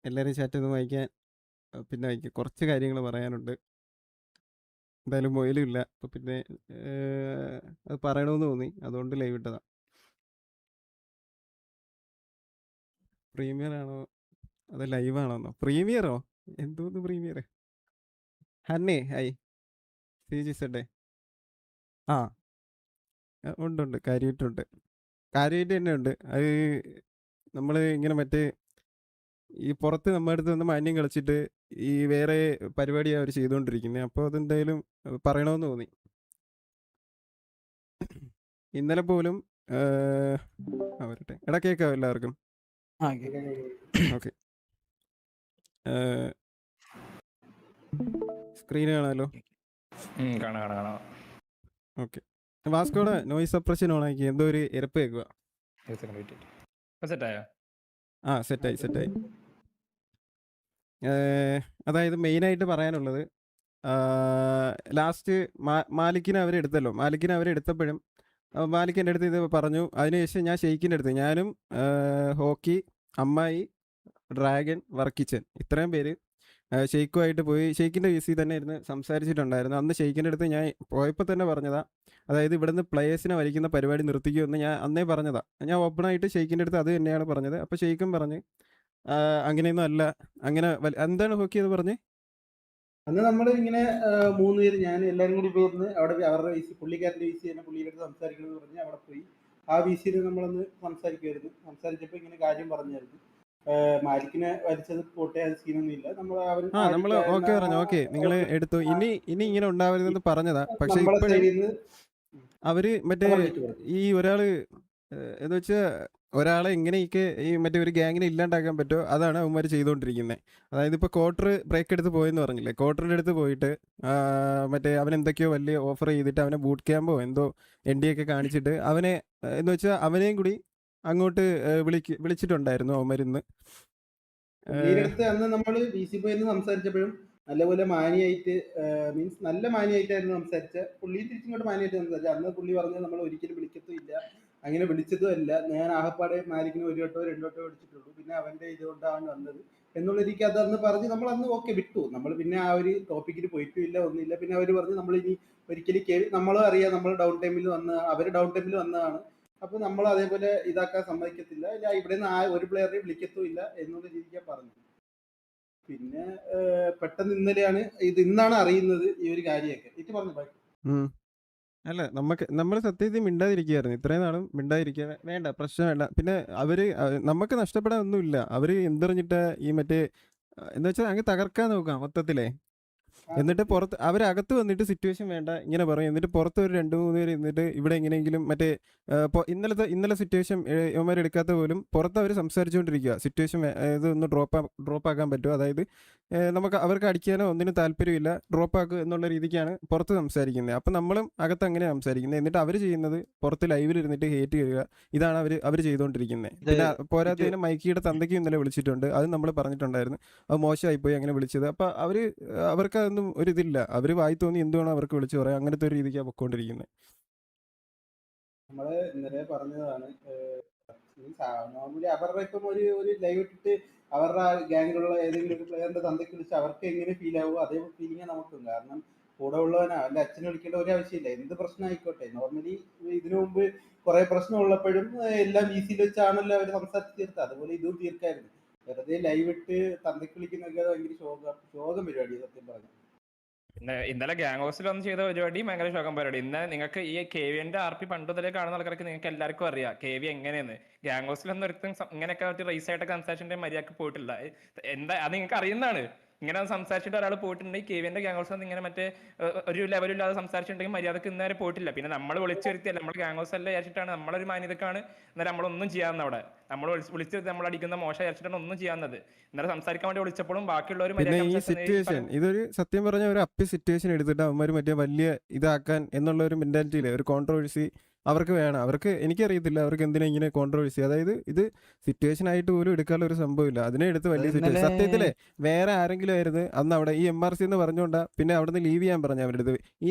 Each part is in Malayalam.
എല്ലാവരും ചാറ്റൊന്നും വായിക്കാൻ പിന്നെ വായിക്കാം. കുറച്ച് കാര്യങ്ങൾ പറയാനുണ്ട്. എന്തായാലും മൊയിലില്ല. അപ്പോൾ പിന്നെ അത് പറയണമെന്ന് തോന്നി. അതുകൊണ്ട് ലൈവ് ഇട്ടതാ. പ്രീമിയർ ആണോ അത് ലൈവ് ആണോന്നോ? പ്രീമിയറോ? എന്തോന്ന് പ്രീമിയർ? ഹന്നേ hi CGZ. ആ ഉണ്ട് കാര്യമായിട്ടുണ്ട്. കാര്യമായിട്ട് തന്നെ ഉണ്ട്. അത് നമ്മൾ ഇങ്ങനെ മറ്റേ ഈ പുറത്ത് നമ്മുടെ അടുത്ത് നിന്ന് മാന്യം കളിച്ചിട്ട് ഈ വേറെ പരിപാടിയാണ് അവർ ചെയ്തുകൊണ്ടിരിക്കുന്നത്. അപ്പോൾ അതെന്തായാലും പറയണമെന്ന് തോന്നി. ഇന്നലെ പോലും വരട്ടെ. എടാ കേൾക്കാം എല്ലാവർക്കും? ഓക്കെ. സ്ക്രീൻ കാണാമല്ലോ? ഓക്കെ. വാസ്കോടെ നോയിസ് സപ്രഷൻ ഓണാക്കി. എന്തോ ഒരു ഇരപ്പ് കേൾക്കുക. ആ സെറ്റായി. അതായത് മെയിനായിട്ട് പറയാനുള്ളത്, ലാസ്റ്റ് മാലിക്കിനെ അവരെടുത്തല്ലോ. മാലിക്കിനെ അവരെടുത്തപ്പോഴും മാലിക് എൻ്റെ അടുത്ത് ഇത് പറഞ്ഞു. അതിനുശേഷം ഞാൻ ഷെയ്ക്കിൻ്റെ അടുത്ത്, ഞാനും ഹോക്കി, അമ്മായി, ഡ്രാഗൺ, വർക്കിച്ചൻ, ഇത്രയും പേര് ഷെയ്ക്കുമായിട്ട് പോയി. ഷെയ്ക്കിൻ്റെ VC തന്നെ ഇരുന്ന് സംസാരിച്ചിട്ടുണ്ടായിരുന്നു. അന്ന് ഷെയ്ക്കിൻ്റെ അടുത്ത് ഞാൻ പോയപ്പോൾ തന്നെ പറഞ്ഞതാ, അതായത് ഇവിടുന്ന് പ്ലേയേഴ്സിനെ വലിക്കുന്ന പരിപാടി നിർത്തിക്കുമെന്ന് ഞാൻ അന്നേ പറഞ്ഞതാ. ഞാൻ ഓപ്പണായിട്ട് ഷെയ്ക്കിൻ്റെ അടുത്ത് അത് തന്നെയാണ് പറഞ്ഞത്. അപ്പോൾ ഷെയ്ക്കും പറഞ്ഞ് അങ്ങനെയൊന്നും അല്ല, അങ്ങനെ എന്താണ് ഹോക്കി എന്ന് പറഞ്ഞ്. അന്ന് നമ്മൾ ഇങ്ങനെ 3 പേര്, ഞാൻ എല്ലാവരും കൂടി പോയിരുന്ന് അവിടെ അവരുടെ പുള്ളിക്കാരൻ്റെ VC തന്നെ പുള്ളിയുടെ അടുത്ത് സംസാരിക്കണമെന്ന് പറഞ്ഞ് അവിടെ പോയി. ആ VCയിൽ നമ്മളന്ന് സംസാരിക്കുമായിരുന്നു. സംസാരിച്ചപ്പോൾ ഇങ്ങനെ കാര്യം പറഞ്ഞായിരുന്നു, മാലിക്കിനെ വലിച്ചത് പോട്ടെ, അത് സീനൊന്നും ഇല്ല, നമ്മൾ ഓക്കെ പറഞ്ഞു. ഓക്കെ, നിങ്ങൾ എടുത്തു. ഇനി ഇങ്ങനെ ഉണ്ടാവരുതെന്ന് പറഞ്ഞതാ. പക്ഷെ ഇപ്പോഴും അവര് മറ്റേ ഈ ഒരാള് എന്ന് വെച്ചാൽ ഒരാളെ എങ്ങനെയൊക്കെ ഈ മറ്റേ ഒരു ഗ്യാങ്ങിനെ ഇല്ലാണ്ടാക്കാൻ പറ്റുമോ അതാണ് അവന്മാർ ചെയ്തുകൊണ്ടിരിക്കുന്നത്. അതായത് ഇപ്പോൾ ക്വാർട്ടർ ബ്രേക്ക് എടുത്ത് പോയെന്ന് പറഞ്ഞില്ലേ, ക്വാർട്ടറിൻ്റെ അടുത്ത് പോയിട്ട് മറ്റേ അവൻ എന്തൊക്കെയോ വലിയ ഓഫർ ചെയ്തിട്ട് അവനെ ബൂട്ട് ക്യാമ്പോ എന്തോ ND ഒക്കെ കാണിച്ചിട്ട് അവനെ എന്ന് വെച്ചാൽ അവനെയും കൂടി അങ്ങോട്ട് വിളിച്ചിട്ടുണ്ടായിരുന്നു അവന്മാരിന്ന്. അന്ന് നമ്മൾ VC പോയെന്ന് സംസാരിച്ചപ്പോഴും നല്ലപോലെ മാനിയായിട്ട്, മീൻസ് നല്ല മാനിയായിട്ടായിരുന്നു സംസാരിച്ച. പുള്ളി തിരിച്ചിങ്ങോട്ട് മാനിയായിട്ട് സംസാരിച്ചത്. അന്ന് പുള്ളി പറഞ്ഞത് നമ്മൾ ഒരിക്കലും വിളിക്കത്തും ഇല്ല, അങ്ങനെ വിളിച്ചതും അല്ല, ഞാൻ ആകപ്പാടെ മാലിക്കിന് 1 വട്ടോ 2 വട്ടോ വിളിച്ചിട്ടുള്ളൂ, പിന്നെ അവന്റെ ഇതുകൊണ്ടാണ് വന്നത് എന്നുള്ള രീതിക്ക് അത് അന്ന് പറഞ്ഞ് നമ്മൾ അന്ന് ഓക്കെ വിട്ടു. നമ്മൾ പിന്നെ ആ ഒരു ടോപ്പിക്കിൽ പോയിട്ടും ഇല്ല, ഒന്നുമില്ല. പിന്നെ അവർ പറഞ്ഞ് നമ്മൾ ഇനി ഒരിക്കലും നമ്മളും അറിയാം നമ്മൾ ഡൗൺ ടൈമിൽ വന്നതാണ്, അവർ ഡൗൺ ടൈമിൽ വന്നതാണ്, അപ്പൊ നമ്മൾ അതേപോലെ ഇതാക്കാൻ സമ്മതിക്കത്തില്ല, ഇല്ല ഇവിടെ നിന്ന് ഒരു പ്ലെയറിനെ വിളിക്കത്തും ഇല്ല എന്നുള്ള രീതിക്കാണ് പറഞ്ഞു. പിന്നെ പെട്ടെന്ന് ഇന്നാണ് അറിയുന്നത് ഈ ഒരു കാര്യമൊക്കെ. ഇത് പറഞ്ഞു ബാക്കി. അല്ല, നമ്മൾ സത്യത്തിൽ മിണ്ടാതിരിക്കുകയായിരുന്നു ഇത്രയും നാളും. മിണ്ടാതിരിക്കുക വേണ്ട, പ്രശ്നം വേണ്ട. പിന്നെ നമുക്ക് നഷ്ടപ്പെടാൻ ഒന്നുമില്ല. അവർ എന്തെറിഞ്ഞിട്ട് ഈ മറ്റേ എന്ന് വെച്ചാൽ അങ്ങ് തകർക്കാൻ നോക്കാം മൊത്തത്തിലേ. എന്നിട്ട് പുറത്ത് അവരകത്ത് വന്നിട്ട് സിറ്റുവേഷൻ വേണ്ട ഇങ്ങനെ പറയും. എന്നിട്ട് പുറത്ത് ഒരു 2-3 പേര് എന്നിട്ട് ഇവിടെ എങ്ങനെയെങ്കിലും മറ്റേ ഇന്നലെ സിറ്റുവേഷൻ ഇവന്മാർ എടുക്കാത്ത പോലും പുറത്ത് അവർ സംസാരിച്ചുകൊണ്ടിരിക്കുക. സിറ്റുവേഷൻ ഇതൊന്ന് ഡ്രോപ്പ് ആക്കാൻ പറ്റുമോ, അതായത് നമുക്ക് അവർക്ക് അടിക്കാനോ ഒന്നിനും താല്പര്യമില്ല, ഡ്രോപ്പ് ആക്കുക എന്നുള്ള രീതിക്കാണ് പുറത്ത് സംസാരിക്കുന്നത്. അപ്പം നമ്മളും അകത്ത് അങ്ങനെ സംസാരിക്കുന്നത്. എന്നിട്ട് അവർ ചെയ്യുന്നത് പുറത്ത് ലൈവിൽ ഇരുന്നിട്ട് ഹേറ്റ് ചെയ്യുക. ഇതാണ് അവർ ചെയ്തുകൊണ്ടിരിക്കുന്നത്. പിന്നെ പോരാത്തതിന് മൈക്കിയുടെ തന്തയ്ക്കും ഇന്നലെ വിളിച്ചിട്ടുണ്ട്, അത് നമ്മൾ പറഞ്ഞിട്ടുണ്ടായിരുന്നു, അത് മോശമായിപ്പോയി അങ്ങനെ വിളിച്ചത്. അപ്പം അവർക്ക് അതൊന്നും ഒരിതില്ല. അവർ വായി തോന്നി എന്തുവേണം അവർക്ക് വിളിച്ചു പറയാം. അങ്ങനത്തെ ഒരു രീതിക്കാണ് പൊയ്ക്കൊണ്ടിരിക്കുന്നത്. നമ്മള് ഇന്നലെ പറഞ്ഞതാണ്, നോർമലി അവരുടെ ഇപ്പം ഒരു ലൈവ് ഇട്ടിട്ട് അവരുടെ ഗ്യാങ്ങിലുള്ള ഏതെങ്കിലും ഒരു പ്ലെയറിന്റെ തന്തയ്ക്ക് വിളിച്ച് അവർക്ക് എങ്ങനെ ഫീൽ ആവുമോ അതേ ഫീലിംഗ് നമുക്കും. കാരണം കൂടെ ഉള്ളവനാ, അല്ല അച്ഛനെ വിളിക്കേണ്ട ഒരു ആവശ്യമില്ല, എന്ത് പ്രശ്നം ആയിക്കോട്ടെ. നോർമലി ഇതിനു മുമ്പ് കുറെ പ്രശ്നം ഉള്ളപ്പോഴും എല്ലാം VCയിൽ വെച്ചാണല്ലോ അവർ സംസാരിച്ച് തീർത്തത്. അതുപോലെ ഇതും തീർക്കായിരുന്നു. വെറുതെ ലൈവ് ഇട്ട് തന്തയ്ക്ക് വിളിക്കുന്നൊക്കെ ഭയങ്കര ശോകം പരിപാടി സത്യം പറഞ്ഞു. ഇന്നലെ ഗ്യാങ് ഹൗസിൽ വന്ന് ചെയ്ത പരിപാടി ഭയങ്കര ശോകം പരിപാടി. ഇന്ന് നിങ്ങൾക്ക് ഈ KVന്റെ RP പണ്ട് മുതലേ കാണുന്ന ആൾക്കാർക്ക് നിങ്ങൾക്ക് എല്ലാവർക്കും അറിയാം KV എങ്ങനെയെന്ന്. ഗ്യാങ് ഹൗസിലൊന്നും ഒരുത്തും ഇങ്ങനെയൊക്കെ റൈസ് ആയിട്ട് സംസാരിച്ചിട്ട് മര്യാദക്ക് പോയിട്ടില്ല. എന്താ അത് നിങ്ങൾക്ക് അറിയുന്നതാണ്. ഇങ്ങനെ സംസാരിച്ചിട്ട് ഒരാൾ പോയിട്ടുണ്ടെങ്കിൽ KVന്റെ ഗ്യാങ് ഹൗസ് ഇങ്ങനെ മറ്റേ ഒരു ലെവലില്ലാതെ സംസാരിച്ചിട്ടുണ്ടെങ്കിൽ മര്യാദക്ക് ഇന്നേരെ പോയിട്ടില്ല. പിന്നെ നമ്മൾ വിളിച്ചു വരുത്തിയല്ല, നമ്മൾ ഗ്യാങ് ഹൗസ് അല്ല വിചാരിച്ചിട്ടാണ്, നമ്മളൊരു മാന്യതക്കാണ് എന്നാൽ നമ്മളൊന്നും ചെയ്യാവുന്ന അവിടെ. നമ്മൾ വിളിച്ചു നമ്മൾ അടിക്കുന്ന മോശം വിചാരിച്ചിട്ടാണ് ഒന്നും ചെയ്യാവുന്നത്. ഇന്നലെ സംസാരിക്കാൻ വേണ്ടി വിളിച്ചപ്പോഴും ബാക്കിയുള്ളവർ പിന്നെ ഈ സിറ്റുവേഷൻ ഇതൊരു സത്യം പറഞ്ഞ ഒരു അപ്പി സിറ്റുവേഷൻ എടുത്തിട്ട് അവന്മാർ മറ്റേ വലിയ ഇതാക്കാൻ എന്നുള്ള ഒരു മെന്റാലിറ്റിയിലെ ഒരു കോൺട്രവേഴ്സി അവർക്ക് വേണം. അവർക്ക് എനിക്കറിയത്തില്ല അവർക്ക് എന്തിനാ ഇങ്ങനെ കോൺട്രവേഴ്സി. അതായത് ഇത് സിറ്റുവേഷൻ ആയിട്ട് പോലും എടുക്കാനുള്ള ഒരു സംഭവമില്ല, അതിനെ എടുത്ത് വലിയ സിറ്റുവേഷൻ. സത്യത്തിലെ വേറെ ആരെങ്കിലും ആയിരുന്നു അന്ന് അവിടെ ഈ MRC എന്ന് പറഞ്ഞുകൊണ്ടാ പിന്നെ അവിടെ നിന്ന് ലീവ് ചെയ്യാൻ പറഞ്ഞു അവരുടെ അടുത്ത്.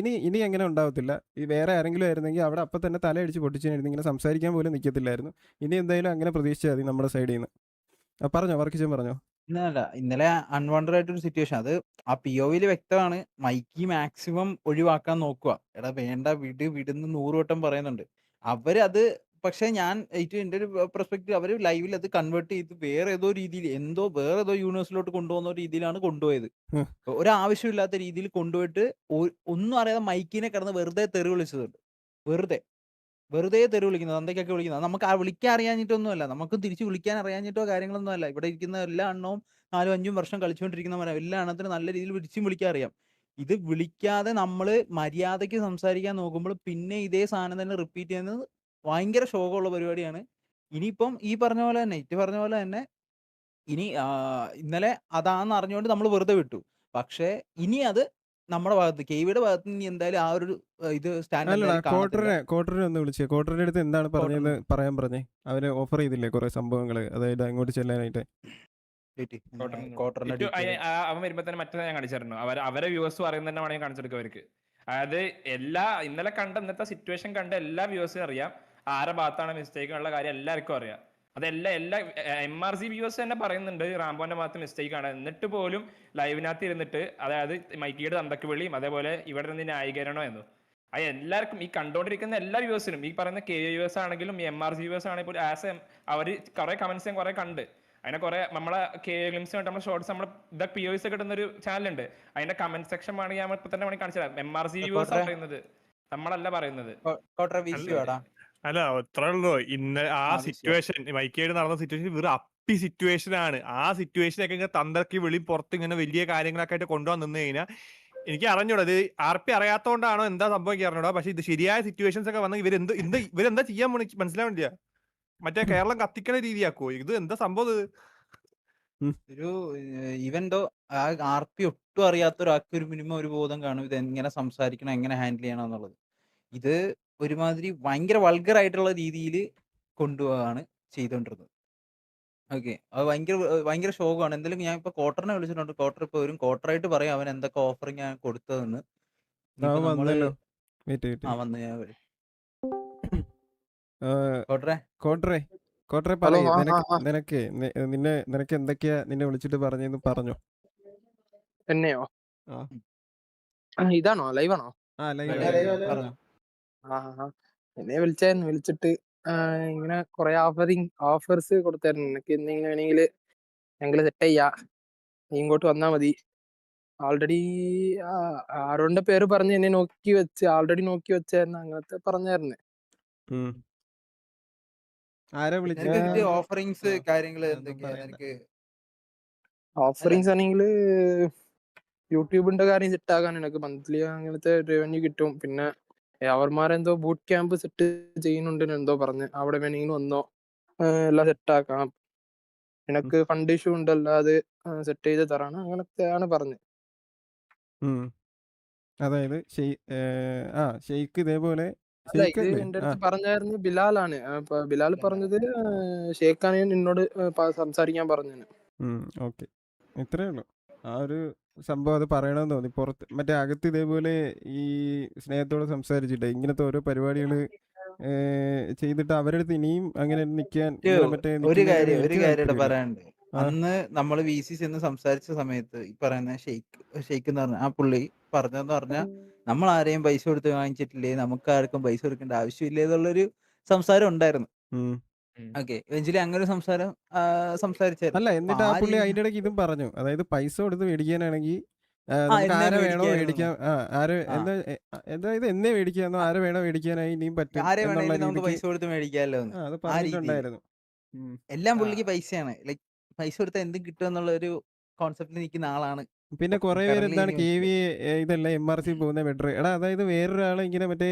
ഇനി അങ്ങനെ ഉണ്ടാവത്തില്ല. ഈ വേറെ ആരെങ്കിലും ആയിരുന്നെങ്കിൽ അവിടെ അപ്പം തന്നെ തലയടിച്ച് പൊട്ടിച്ചായിരുന്നു, ഇങ്ങനെ സംസാരിക്കാൻ പോലും നിൽക്കത്തില്ലായിരുന്നു. ഇനി എന്തായാലും അങ്ങനെ പ്രതീക്ഷിച്ചാൽ മതി നമ്മുടെ സൈഡിൽ നിന്ന്. പറഞ്ഞോ വർക്കിച്ചൻ പറഞ്ഞോ. ഇന്നല്ല ഇന്നലെ അൺവാണ്ടഡ് ആയിട്ടൊരു സിറ്റുവേഷൻ അത് ആ POV വ്യക്തമാണ്. മൈക്കി മാക്സിമം ഒഴിവാക്കാൻ നോക്കുക. എടാ വേണ്ട വിടുന്ന് 100 വട്ടം പറയുന്നുണ്ട്. അവരത് പക്ഷെ ഞാൻ എന്റെ ഒരു പെർസ്പെക്റ്റീവ് അവര് ലൈവിൽ അത് കൺവേർട്ട് ചെയ്ത് വേറെ ഏതോ യൂണിവേഴ്സിലോട്ട് കൊണ്ടുപോകുന്ന രീതിയിലാണ് കൊണ്ടുപോയത്. ഉം. ഒരാവശ്യമില്ലാത്ത രീതിയിൽ കൊണ്ടുപോയിട്ട് ഒന്നും അറിയാതെ മൈക്കിനെ കിടന്ന് വെറുതെ തെറി വിളിച്ചതുണ്ട്. വെറുതെ തെറി വിളിക്കുന്നത്, തന്തയ്ക്കൊക്കെ വിളിക്കുന്നത്. നമുക്ക് വിളിക്കാൻ അറിയാഞ്ഞിട്ടൊന്നുമല്ല. നമുക്ക് തിരിച്ച് വിളിക്കാൻ അറിയാഞ്ഞിട്ടോ കാര്യങ്ങളൊന്നും അല്ല. ഇവിടെ ഇരിക്കുന്ന എല്ലാ എണ്ണവും 4ഉം 5ഉം വർഷം കളിച്ചുകൊണ്ടിരിക്കുന്നവരാ. എല്ലാ എണ്ണത്തിനും നല്ല രീതിയിൽ തിരിച്ചും വിളിക്കാൻ അറിയാം. ഇത് വിളിക്കാതെ നമ്മള് മര്യാദയ്ക്ക് സംസാരിക്കാൻ നോക്കുമ്പോൾ പിന്നെ ഇതേ സാധനം തന്നെ റിപ്പീറ്റ് ചെയ്യുന്നത് ഭയങ്കര ശോകമുള്ള പരിപാടിയാണ്. ഇനിയിപ്പം ഈ പറഞ്ഞ പോലെ തന്നെ ഇനി ഇന്നലെ അതാന്ന് അറിഞ്ഞുകൊണ്ട് നമ്മൾ വെറുതെ വിട്ടു. പക്ഷേ ഇനി അത് നമ്മുടെ ഭാഗത്ത് KVയുടെ ഭാഗത്ത് ഇനി എന്തായാലും ആ ഒരു ഇത് സ്റ്റാൻഡ് അല്ലടാ, എന്തായാലും കാണത്തില്ല. ക്വാർട്ടറിനെ ഒന്ന് വിളിച്ചേ. ക്വാർട്ടറിന്റെ അടുത്ത് എന്താണ് പറഞ്ഞതെന്ന് ക്വാർട്ടറിന് പറയാൻ പറഞ്ഞേ. അവര് ഓഫർ ചെയ്തില്ലേ കുറെ സംഭവങ്ങൾ, അതായത് അങ്ങോട്ട് ചെല്ലാനായിട്ട്. ക്വാർട്ടറിന്റെ ഡീറ്റെയിൽ അവൻ വരുമ്പോ തന്നെ മറ്റേ ഞാൻ കാണിച്ചിരുന്നു. അവരെ വ്യൂവേഴ്സ് പറയുന്നത് തന്നെ വേണമെങ്കിൽ കാണിച്ചെടുക്കും അവർക്ക്. അതായത് ഇന്നലെ കണ്ട ഇന്നത്തെ സിറ്റുവേഷൻ കണ്ട എല്ലാ വ്യൂവേഴ്സും അറിയാം ആരെ ഭാഗത്താണ് മിസ്റ്റേക്ക് ഉള്ള കാര്യം എല്ലാവർക്കും അറിയാം. എല്ലാ MRC വ്യൂവേഴ്സ് തന്നെ പറയുന്നുണ്ട് റാംബോന്റെ ഭാഗത്ത് മിസ്റ്റേക്ക് ആണ്. എന്നിട്ട് പോലും ലൈവിനകത്ത് ഇരുന്നിട്ട് അതായത് മൈക്കിയുടെ തന്തക്ക് വിളിയും അതേപോലെ ഇവിടെ നിന്ന് ന്യായീകരണോ എന്ന് എല്ലാവർക്കും ഈ കണ്ടോണ്ടിരിക്കുന്ന എല്ലാ വ്യൂവേഴ്സിനും ഈ പറയുന്ന വ്യൂവേഴ്സ് ആണെങ്കിലും MRC വ്യൂവേഴ്സ് ആണെങ്കിലും അവര് കുറെ കമന്റ്സ് ഞാൻ കുറെ കണ്ട്. അതിനെ കുറെ നമ്മളെ ഗ്ലിംസ് നമ്മുടെ ഷോർട്സ് നമ്മുടെ POVs കിട്ടുന്ന ഒരു ചാനൽ ഉണ്ട്. അതിന്റെ കമന്റ് സെക്ഷൻ വേണമെങ്കിൽ ഞാൻ ഇപ്പൊ തന്നെ കാണിച്ചു തരാം. MRC വ്യൂവേഴ്സ് പറയുന്നത്, നമ്മളല്ല പറയുന്നത്. അല്ല അത്രേ ഉള്ളൂ. ആ സിറ്റുവേഷൻ മൈക്കേഡ് നടന്ന സിറ്റുവേഷൻ വെറും അപ്പി സിറ്റുവേഷൻ ആണ്. ആ സിറ്റുവേഷനൊക്കെ ഇങ്ങനെ തന്തക്കി വിളി പുറത്ത് ഇങ്ങനെ വലിയ കാര്യങ്ങളൊക്കെ ആയിട്ട് കൊണ്ടുപോകാൻ നിന്ന് കഴിഞ്ഞാൽ എനിക്ക് അറിഞ്ഞൂടാ ഇത് RP അറിയാത്തോണ്ടാണോ എന്താ സംഭവം എനിക്ക് അറിഞ്ഞൂടാ. പക്ഷെ ഇത് ശരിയായ സിറ്റുവേഷൻസ് ഒക്കെ വന്ന് ഇവരെന്താ ചെയ്യാൻ മനസ്സിലാവില്ല. മറ്റേ കേരളം കത്തിക്കണ രീതിയാക്കോ ഇത്? എന്താ സംഭവം ഇത്? ഒരു ഇവന്റോ RP ഒട്ടും അറിയാത്ത ഒരാൾക്ക് ഒരു മിനിമം ഒരു ബോധം കാണും ഇത് എങ്ങനെ സംസാരിക്കണം, എങ്ങനെ ഹാൻഡിൽ ചെയ്യണം എന്നുള്ളത്. ഇത് ഒരുമാതിരി ഭയങ്കര വൾഗർ ആയിട്ടുള്ള രീതിയിൽ കൊണ്ടുപോവാണ് ചെയ്തോണ്ടിരുന്നത്. ഓക്കെ, അത് ഭയങ്കര ശോകമാണ്. എന്തായാലും ഞാൻ ഇപ്പൊ ക്വാർട്ടറിനെ വിളിച്ചിട്ടുണ്ട്. ക്വാർട്ടർ ഇപ്പൊ വരും. ക്വാർട്ടറായിട്ട് പറയാം അവൻ എന്തൊക്കെ ഓഫറിങ് ഞാൻ കൊടുത്തതെന്ന്. ഇനിയിപ്പോ നമ്മള് വന്നല്ലോ. വെയിറ്റ് വന്ന് ഞാൻ വരും. കോട്രെ ഹലോ. പറയേ. നിനക്ക് എന്തൊക്കെയാ നിന്നെ വിളിച്ചിട്ട് പറഞ്ഞെന്ന് പറഞ്ഞോ. എന്നെയോ? ആ ഇതാണോ? ലൈവാണോ? പറഞ്ഞോ. എന്നെ വിളിച്ചിട്ട് ഇങ്ങനെ കുറെ ഓഫേഴ്സ് കൊടുത്തായിരുന്നു. നിനക്ക് എന്തെങ്കിലും വേണമെങ്കിൽ ഞങ്ങള് സെറ്റ് ചെയ്യാ, നീ ഇങ്ങോട്ട് വന്നാ മതി. ആൾറെഡി ആരോന്റെ പേര് പറഞ്ഞ് എന്നെ ആൾറെഡി നോക്കി വെച്ചായിരുന്നു. അങ്ങനത്തെ പറഞ്ഞായിരുന്നു. ആരാ വിളിച്ചത്? ഓഫറിങ്സ് കാര്യങ്ങള് എന്തൊക്കെയാ നിനക്ക്? ഓഫറിങ്സ് ആണെങ്കിൽ യൂട്യൂബിന്റെ കാര്യം സെറ്റ് ആക്കാൻ എനിക്ക് മന്ത്ലി അങ്ങനത്തെ റവന്യൂ കിട്ടും. പിന്നെ അവർമാരെന്തോ ബൂട്ട് ക്യാമ്പ് സെറ്റ് ചെയ്യുന്നുണ്ടെന്ന് എന്തോ പറഞ്ഞ്, അവിടെ വേണമെങ്കിൽ വന്നോ, എല്ലാം സെറ്റ് ആക്കാം. നിനക്ക് ഫണ്ട് ഇഷ്യൂ ഉണ്ടല്ലോ, അത് സെറ്റ് ചെയ്ത് തരാണ്, അങ്ങനത്തെയാണ് പറഞ്ഞത്. അതായത് ഷെയ്ക്ക് ഇതേപോലെ അല്ല, ഇത് എന്റെ അടുത്ത് പറഞ്ഞായിരുന്നു ബിലാലാണ്. ബിലാൽ പറഞ്ഞത് ഷേഖാണ് നിന്നോട് സംസാരിക്കാൻ പറഞ്ഞു. ഓക്കെ, ഇത്രേ ഉള്ളൂ. ആ ഒരു സംഭവം അത് പറയണമെന്ന് തോന്നി. പുറത്ത് മറ്റേ അകത്ത് ഇതേപോലെ ഈ സ്നേഹത്തോടെ സംസാരിച്ചിട്ട് ഇങ്ങനത്തെ ഓരോ പരിപാടികള് ചെയ്തിട്ട് അവരുടെ അടുത്ത് ഇനിയും അങ്ങനെ നിൽക്കാൻ ഒരു കാര്യം പറയാനുണ്ട്. അന്ന് നമ്മൾ VC ചെന്ന് സംസാരിച്ച സമയത്ത് ഈ പറയുന്ന ഷെയ്ക്ക് എന്ന് പറഞ്ഞ ആ പുള്ളി പറഞ്ഞതെന്ന് പറഞ്ഞാൽ നമ്മൾ ആരെയും പൈസ കൊടുത്ത് വാങ്ങിച്ചിട്ടില്ലേ, നമുക്ക് ആർക്കും പൈസ കൊടുക്കേണ്ട ആവശ്യമില്ലേ എന്നുള്ളൊരു സംസാരം ഉണ്ടായിരുന്നു. ഓക്കെ, എവഞ്ചുവലി അങ്ങനെ ഒരു സംസാരിച്ചായിരുന്നു. അല്ല, എന്നിട്ട് ആ പുള്ളി അതിന്റെ ഇടയ്ക്ക് ഇതും പറഞ്ഞു. അതായത് പൈസ കൊടുത്ത് മേടിക്കാനാണെങ്കിൽ നമുക്ക് ആരെ വേണോ മേടിക്കാം, അതായത് എന്നെ മേടിക്കാന്നോ ആരെ വേണോ മേടിക്കാനായി ഇനിയും പറ്റും നമുക്ക് പൈസ കൊടുത്ത് മേടിക്കാമല്ലോ. അത് പറഞ്ഞിട്ടുണ്ടായിരുന്നു. എല്ലാം പുള്ളിക്ക് പൈസയാണ്. ലൈക് പൈസ കൊടുത്താൽ എന്തും കിട്ടും എന്നുള്ള ഒരു കോൺസെപ്റ്റിൽ നിൽക്കുന്ന ആളാണ്. പിന്നെ കുറെ പേര് എന്താണ് KV ഇതല്ല MRC പോകുന്ന ബെറ്റർ. എടാ, അതായത് വേറൊരാളെ ഇങ്ങനെ മറ്റേ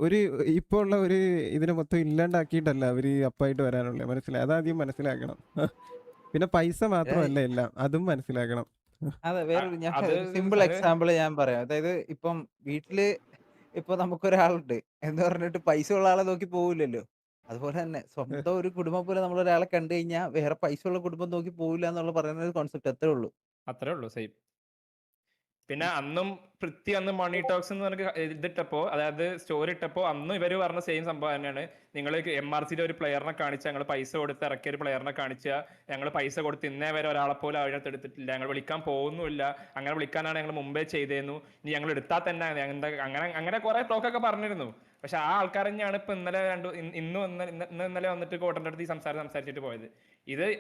ഒരു ഇപ്പൊ ഉള്ള ഒരു ഇതിനെ മൊത്തം ഇല്ലാണ്ടാക്കിയിട്ടല്ല അവര് അപ്പായിട്ട് വരാനുള്ളത്. മനസ്സിലായി? അതാദ്യം മനസ്സിലാക്കണം. പിന്നെ പൈസ മാത്രമല്ല എല്ലാം, അതും മനസ്സിലാക്കണം. അതെ, സിമ്പിൾ എക്സാമ്പിൾ ഞാൻ പറയാം. അതായത് ഇപ്പം വീട്ടില് ഇപ്പൊ നമുക്കൊരാളുണ്ട് എന്ന് പറഞ്ഞിട്ട് പൈസ ഉള്ള ആളെ നോക്കി പോവില്ലല്ലോ. അതുപോലെ തന്നെ സ്വന്തം ഒരു കുടുംബം പോലെ നമ്മൾ ഒരാളെ കണ്ടു കഴിഞ്ഞാൽ വേറെ പൈസ ഉള്ള കുടുംബം നോക്കി പോവില്ല എന്നുള്ള പറയുന്ന ഒരു കോൺസെപ്റ്റ് അത്രേ ഉള്ളൂ. സെയിം. പിന്നെ അന്നും പൃഥ്വി അന്ന് മണി ടോക്സ് എന്ന് പറഞ്ഞ ഇതിട്ടപ്പോ, അതായത് സ്റ്റോറി ഇട്ടപ്പോ അന്നും ഇവര് പറഞ്ഞ സെയിം സംഭവം തന്നെയാണ്. നിങ്ങൾ MRCയുടെ ഒരു പ്ലെയറിനെ കാണിച്ച, ഞങ്ങൾ പൈസ കൊടുത്ത് ഇറക്കിയ ഒരു പ്ലെയറിനെ കാണിച്ച, ഞങ്ങൾ പൈസ കൊടുത്ത് ഇന്നേ വരെ ഒരാളെ പോലും അതിനകത്ത് എടുത്തിട്ടില്ല, ഞങ്ങൾ വിളിക്കാൻ പോകുന്നില്ല, അങ്ങനെ വിളിക്കാനാണ് ഞങ്ങൾ മുമ്പേ ചെയ്തേന്നു, ഇനി ഞങ്ങൾ എടുത്താൽ തന്നെ അങ്ങനെ അങ്ങനെ കുറെ ടോക്കൊക്കെ പറഞ്ഞിരുന്നു. പക്ഷെ ആ ആൾക്കാർ തന്നെയാണ് ഇപ്പൊ ഇന്നലെ ഇന്നലെ വന്നിട്ട് കോട്ടന്റെ അടുത്ത് ഈ സംസാരിച്ചിട്ട് പോയത്.